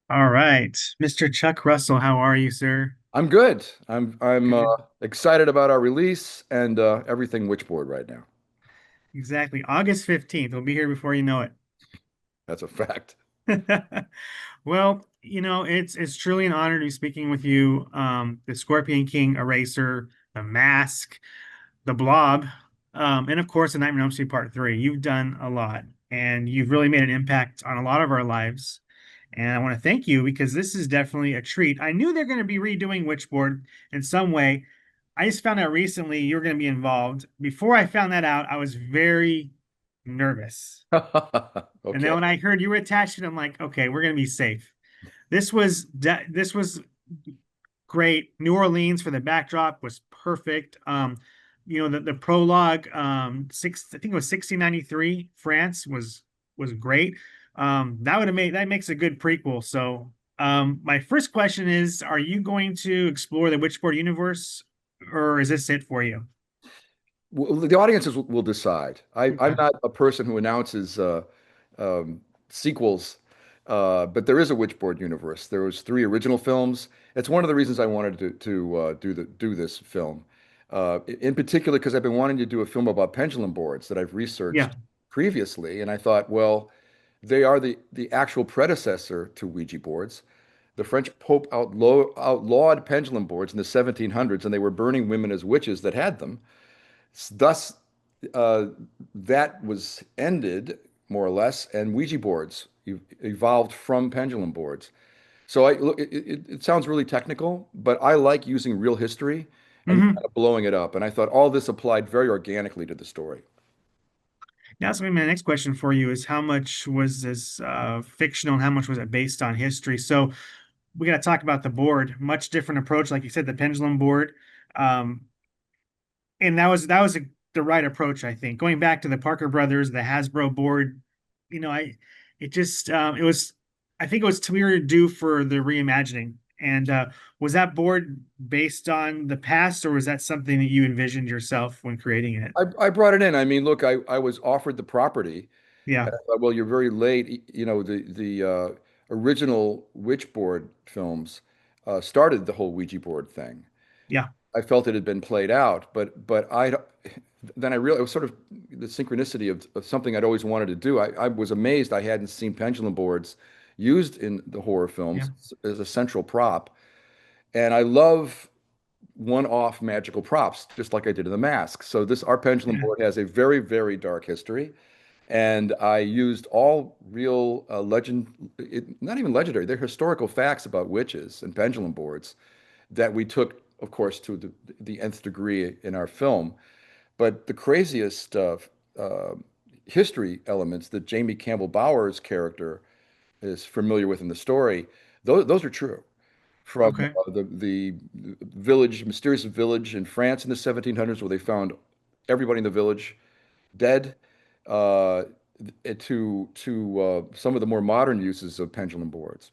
All right. Mr. Chuck Russell, how are you, sir? I'm good. I'm Good. excited about our release and everything Witchboard right now. Exactly. August 15th. We'll be here before you know it. That's a fact. Well, it's truly an honor to be speaking with you. The Scorpion King Eraser, The Mask, The Blob, and of course, The Nightmare on Elm Street Part 3. You've done a lot, and you've really made an impact on a lot of our lives. And I want to thank you because this is definitely a treat. I knew they're going to be redoing Witchboard in some way. I just found out recently you're going to be involved. Before I found that out, I was very nervous. And then Okay. when I heard you were attached to it, I'm like, okay, we're going to be safe. This was great. New Orleans for the backdrop was perfect. The prologue, I think it was 1693, France was great. That makes a good prequel. So, my first question is, are you going to explore the Witchboard universe, or is this it for you? Well, the audiences will decide. I'm Okay. not a person who announces um, sequels, but there is a Witchboard universe. There was three original films. It's one of the reasons I wanted to do this film, in particular because I've been wanting to do a film about pendulum boards that I've Yeah. researched previously, and I thought, well, they are the actual predecessor to Ouija boards. The French Pope outlawed pendulum boards in the 1700s, and they were burning women as witches that had them. Thus, uh, that was ended more or less, and Ouija boards evolved from pendulum boards. So it sounds really technical, but I like using real history and kind Hmm. of blowing it up. And I thought all this applied very organically to the story. Now, so my next question for you is how much was this fictional and how much was it based on history? So we got to talk about the board. Much different approach, like you said, the pendulum board. Um, and the right approach, I think. Going back to the Parker Brothers, the Hasbro board, you know, I it just it was I think it was we were due for the reimagining. And was that board based on the past, or was that something that you envisioned yourself when creating it? I brought it in. I mean, look, I was offered the property. Yeah, And I thought, well, you're very late. You know, the original Witchboard films started the whole Ouija board thing. yeah, I felt it had been played out, but I then I realized it was sort of the synchronicity of something I'd always wanted to do. I was amazed I hadn't seen pendulum boards used in the horror yeah, films as a central prop, and I love one-off magical props, just like I did in The Mask. So this our pendulum yeah. board has a very, very dark history, and I used all real not even legendary, they're historical facts about witches and pendulum boards that we took, of course, to the nth degree in our film. But the craziest uh, history elements that Jamie Campbell Bower's character is familiar with in the story, those are true. From Okay. the village, mysterious village in France in the 1700s, where they found everybody in the village dead, uh, to some of the more modern uses of pendulum boards.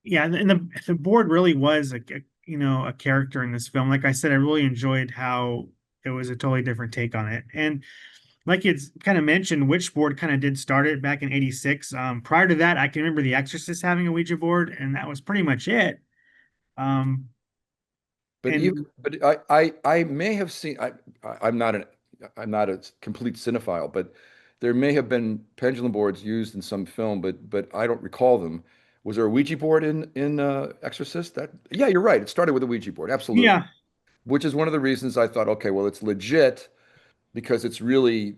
Yeah, and the board really was a character in this film. Like I said, I really enjoyed how it was a totally different take on it. And like it's kind of mentioned, Witchboard kind of did start it back in '86. Prior to that, I can remember The Exorcist having a Ouija board, and that was pretty much it. Um, But even and but I may have seen I'm not I'm not a complete cinephile, but there may have been pendulum boards used in some film, but I don't recall them. Was there a Ouija board in Exorcist? That yeah, you're right. It started with a Ouija board, absolutely. yeah, Which is one of the reasons I thought, okay, well, it's legit because it's really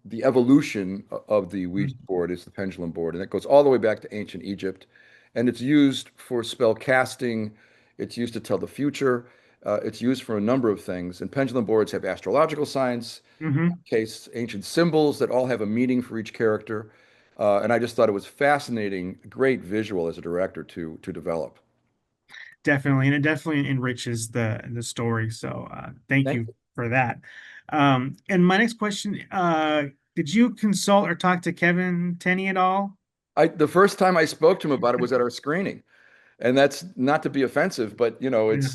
the evolution of the Ouija mm, board is the pendulum board, and it goes all the way back to ancient Egypt, and it's used for spell casting. It's used to tell the future. It's used for a number of things. And pendulum boards have astrological signs, hmm, case ancient symbols that all have a meaning for each character. And I just thought it was fascinating, great visual as a director to develop. definitely, and it definitely enriches the story. So thank Thank you you. for that. And my next question, did you consult or talk to Kevin Tenney at all? The first time I spoke to him about it was at our screening. And that's not to be offensive, but Yeah,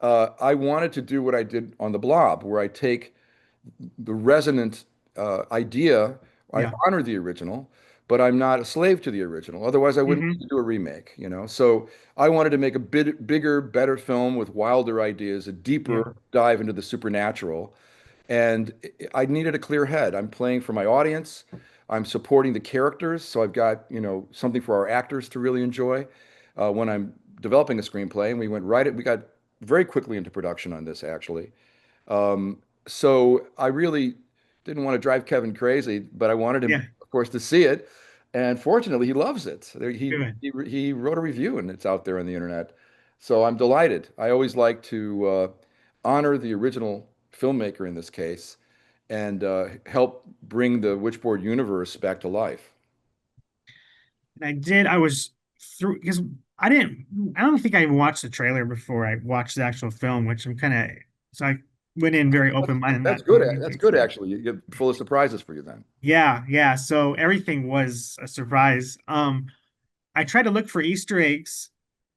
I wanted to do what I did on the Blob, where I take the resonant idea, I yeah, honor the original, but I'm not a slave to the original. Otherwise, I wouldn't need Hmm. to do a remake, you know? So I wanted to make a bit bigger, better film with wilder ideas, a Yeah. deeper dive into the supernatural. And I needed a clear head. I'm playing for my audience. I'm supporting the characters, so I've got, something for our actors to really enjoy when I'm developing a screenplay. And we got very quickly into production on this, actually. So I really didn't want to drive Kevin crazy, but I wanted him, Yeah. of course, to see it. And fortunately, he loves it. Good. He wrote a review, and it's out there on the internet. So I'm delighted. I always like to honor the original filmmaker in this case and help bring the Witchboard universe back to life. And I was through because I don't think I even watched the trailer before I watched the actual film, which I'm kind of, so I went in very open-minded, not That's good. knowing That's anything. good, So actually. You get full of surprises for you then. yeah, yeah. So everything was a surprise. I tried to look for Easter eggs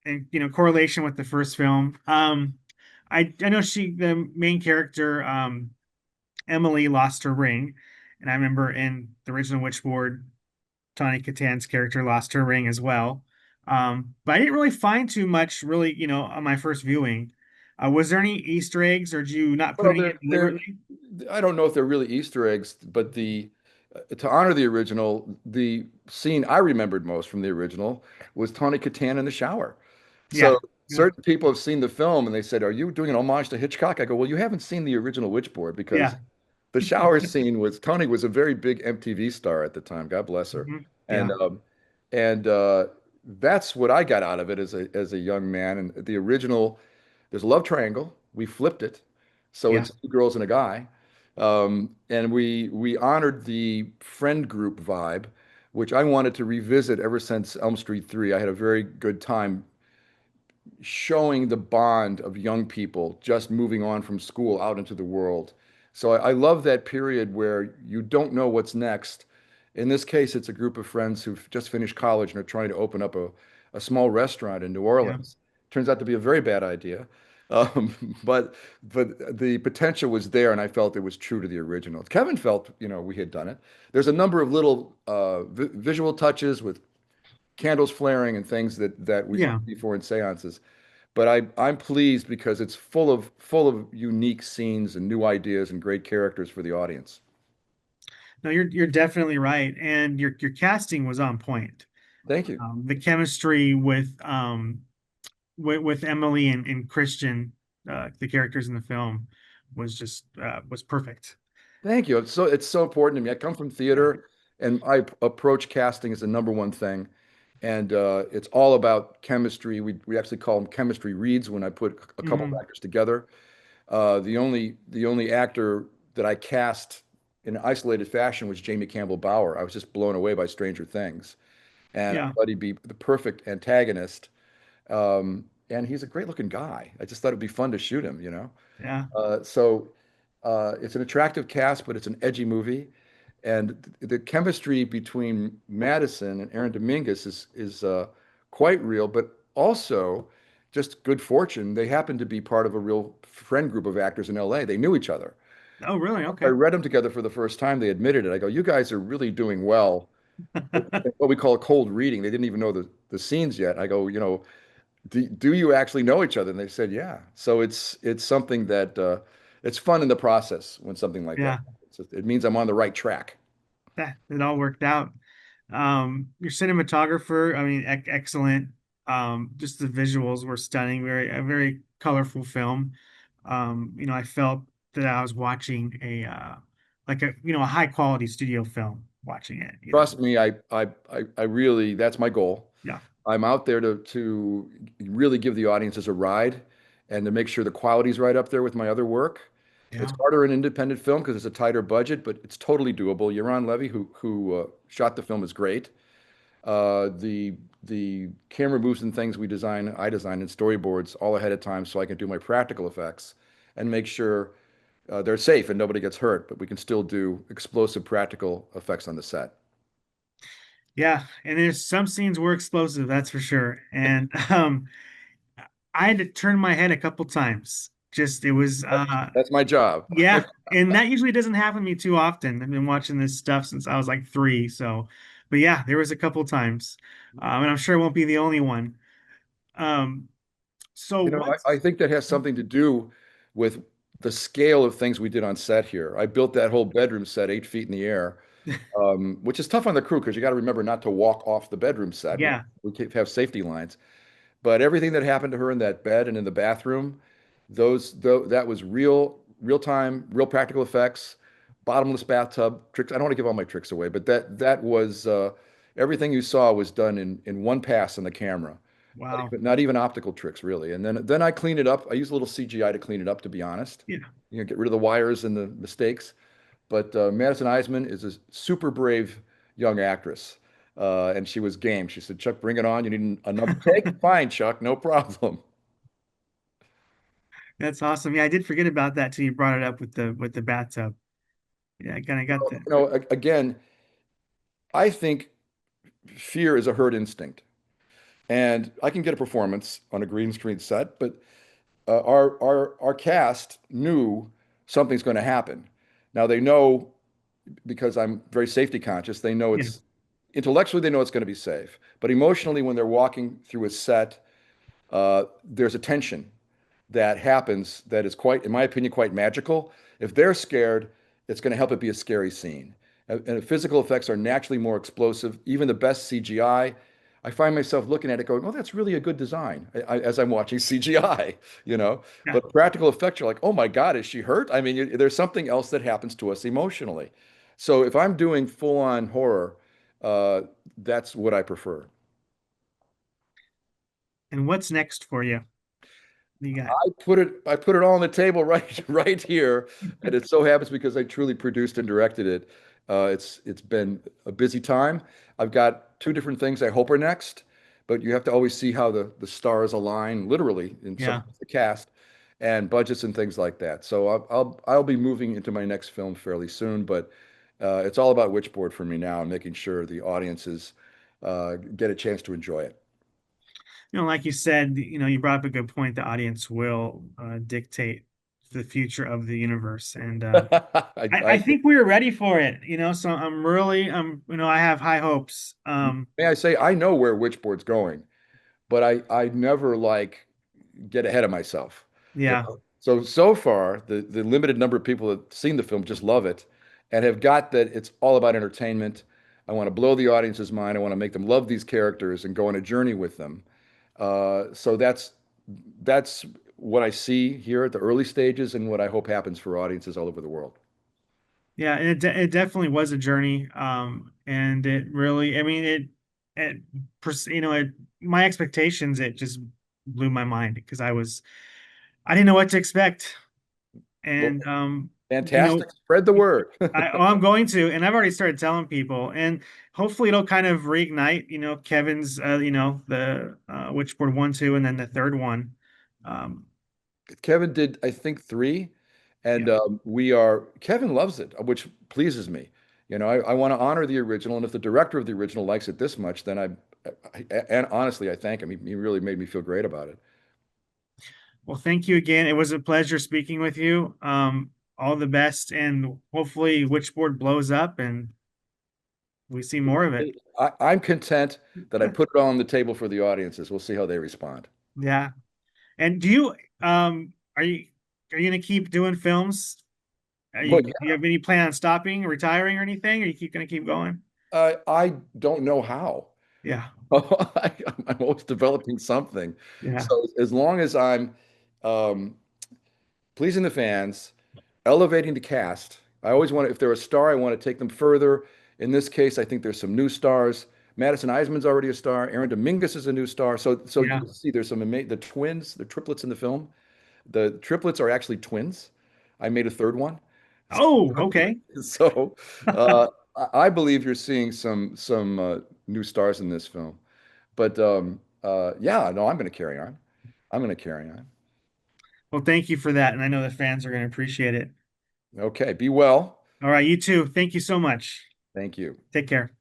and correlation with the first film. I know the main character, Emily lost her ring, and I remember in the original Witchboard, Tawny Katan's character lost her ring as well. But I didn't really find too much really, on my first viewing. Was there any Easter eggs, or did you not put Well, any in deliberately? I don't know if they're really Easter eggs, but to honor the original, the scene I remembered most from the original was Tawny Katan in the shower. Yeah, So yeah, certain people have seen the film and they said, "Are you doing an homage to Hitchcock?" I go, "Well, you haven't seen the original Witchboard because yeah, the shower scene was Tony was a very big MTV star at the time. God bless her, mhm, and yeah, um, and that's what I got out of it as a young man. And the original, there's a love triangle. We flipped it, so yeah. it's two girls and a guy, and we honored the friend group vibe, which I wanted to revisit ever since Elm Street 3. I had a very good time showing the bond of young people just moving on from school out into the world. So I love that period where you don't know what's next. In this case, it's a group of friends who've just finished college and are trying to open up a small restaurant in New Yeah. Orleans. Turns out to be a very bad idea. Um, but the potential was there, and I felt it was true to the original. Kevin felt, we had done it. There's a number of little visual touches with candles flaring and things that we Yeah. see before in seances. But I'm pleased because it's full of unique scenes and new ideas and great characters for the audience. No, you're definitely right, and your casting was on point. Thank you. The chemistry with Emily and Christian, the characters in the film, was perfect. Thank you. It's so important to me. I come from Yeah. theater and I approach casting as the number one thing. And it's all about chemistry. We actually call them chemistry reads when I put a couple of Hmm. actors together. The only actor that I cast in an isolated fashion was Jamie Campbell Bower. I was just blown away by Stranger Things, and I Yeah. thought he'd be the perfect antagonist. And he's a great looking guy. I just thought it'd be fun to shoot him, you know. Yeah. So it's an attractive cast, but it's an edgy movie, and the chemistry between Madison and Aaron Dominguez is quite real, but also just good fortune. They happen to be part of a real friend group of actors in LA. They knew each other. Oh, really? I Okay. read them together for the first time. They admitted it. I go, "You guys are really doing well." What we call a cold reading. They didn't even know the scenes yet. I go, do you actually know each other? And they said, yeah. So it's something that it's fun in the process when something like that Yeah. happens. It means I'm on the right track. That it all worked out. Your cinematographer, I mean, excellent. Just the visuals were stunning. A very colorful film. I felt that I was watching a high quality studio film watching it. Trust me, I really that's my goal. Yeah. I'm out there to really give the audiences a ride and to make sure the quality's right up there with my other work. It's Yeah. harder in independent film because it's a tighter budget, but it's totally doable. Yaron Levy, who shot the film, is great. The camera moves and things I design in storyboards all ahead of time so I can do my practical effects and make sure they're safe and nobody gets hurt, but we can still do explosive practical effects on the set. Yeah. And there's some scenes were explosive, that's for sure. And I had to turn my head a couple times. Just it was That's my job. yeah, and that usually doesn't happen to me too often. I've been watching this stuff since I was like 3, so But yeah, there was a couple times, and I'm sure it won't be the only one. Um, so You know, I what's think that has something to do with the scale of things we did on set here. I built that whole bedroom set 8 feet in the air, which is tough on the crew because you got to remember not to walk off the bedroom set. yeah, Have safety lines. But everything that happened to her in that bed and in the bathroom, that was real time, real practical effects, bottomless bathtub tricks. I don't want to give all my tricks away, but that was everything you saw was done in one pass on the camera. wow, Not even optical tricks, really. And then I cleaned it up. I used a little CGI to clean it up, to be honest. yeah. Get rid of the wires and the mistakes. But Madison Eisman is a super brave young actress. And she was game. She said, Chuck, bring it on. You need another take? Fine, Chuck, no problem. That's awesome. Yeah, I did forget about that till you brought it up with the bathtub. Yeah, I kind of got the Again, I think fear is a herd instinct. And I can get a performance on a green screen set, but our cast knew something's going to happen. Now they know because I'm very safety conscious. They know yeah, it's intellectually they know it's going to be safe, but emotionally, when they're walking through a set, there's a tension that happens that is quite, in my opinion, quite magical. If they're scared, it's going to help it be a scary scene. And physical effects are naturally more explosive. Even the best CGI, I find myself looking at it going, "Oh, that's really a good design." As I'm watching CGI, you know. yeah. But practical effects are like, "Oh my God, is she hurt?" I mean, there's something else that happens to us emotionally. So if I'm doing full-on horror, uh, that's what I prefer. And what's next for you? You got I put it all on the table right here, and it so happens because I truly produced and directed it. It's been a busy time. I've got two different things I hope are next, but you have to always see how the stars align, literally, in some yeah. of the cast and budgets and things like that. So I'll be moving into my next film fairly soon, but it's all about Witchboard for me now and making sure the audiences get a chance to enjoy it. Like you said, you brought up a good point. The audience will dictate the future of the universe, and I I think we were ready for it. So I'm really, I have high hopes. May I say, I know where Witchboard's going, but I never like get ahead of myself. You Yeah, know? So far, the limited number of people that have seen the film just love it and have got that it's all about entertainment. I want to blow the audience's mind. I want to make them love these characters and go on a journey with them. So that's what I see here at the early stages and what I hope happens for audiences all over the world. yeah, and it definitely was a journey. And it really, I mean, it, it my expectations, it just blew my mind because I didn't know what to expect, Well, and you know. fantastic. Spread the word. I'm going to, and I've already started telling people, and hopefully it'll kind of reignite, Kevin's, the Witchboard 1, 2, and then the third one. Um, Kevin did, I think, three, yeah, and Kevin loves it, which pleases me. I want to honor the original, and if the director of the original likes it this much, then and honestly, I thank him. He really made me feel great about it. well, thank you again. It was a pleasure speaking with you. All the best, and hopefully Witchboard blows up and we see more of it. I'm content that I put it all on the table for the audiences. We'll see how they respond. Yeah. And do you are you gonna keep doing films? Well, Do you have any plan on stopping, retiring, or anything? Or you keep gonna keep going? I don't know how. Yeah, I'm always developing something. yeah, So as long as I'm um, pleasing the fans, elevating the cast. I always want to, if they're a star, I want to take them further. In this case, I think there's some new stars. Madison Eisman's already a star. Aaron Dominguez is a new star. So yeah. you'll see there's the twins, the triplets in the film. The triplets are actually twins. I made a third one. Oh, okay. So I believe you're seeing some new stars in this film. But yeah, no, I'm going to carry on. I'm going to carry on. Well, thank you for that, and I know the fans are going to appreciate it. Okay, be well. All right, you too. Thank you so much. Thank you. Take care.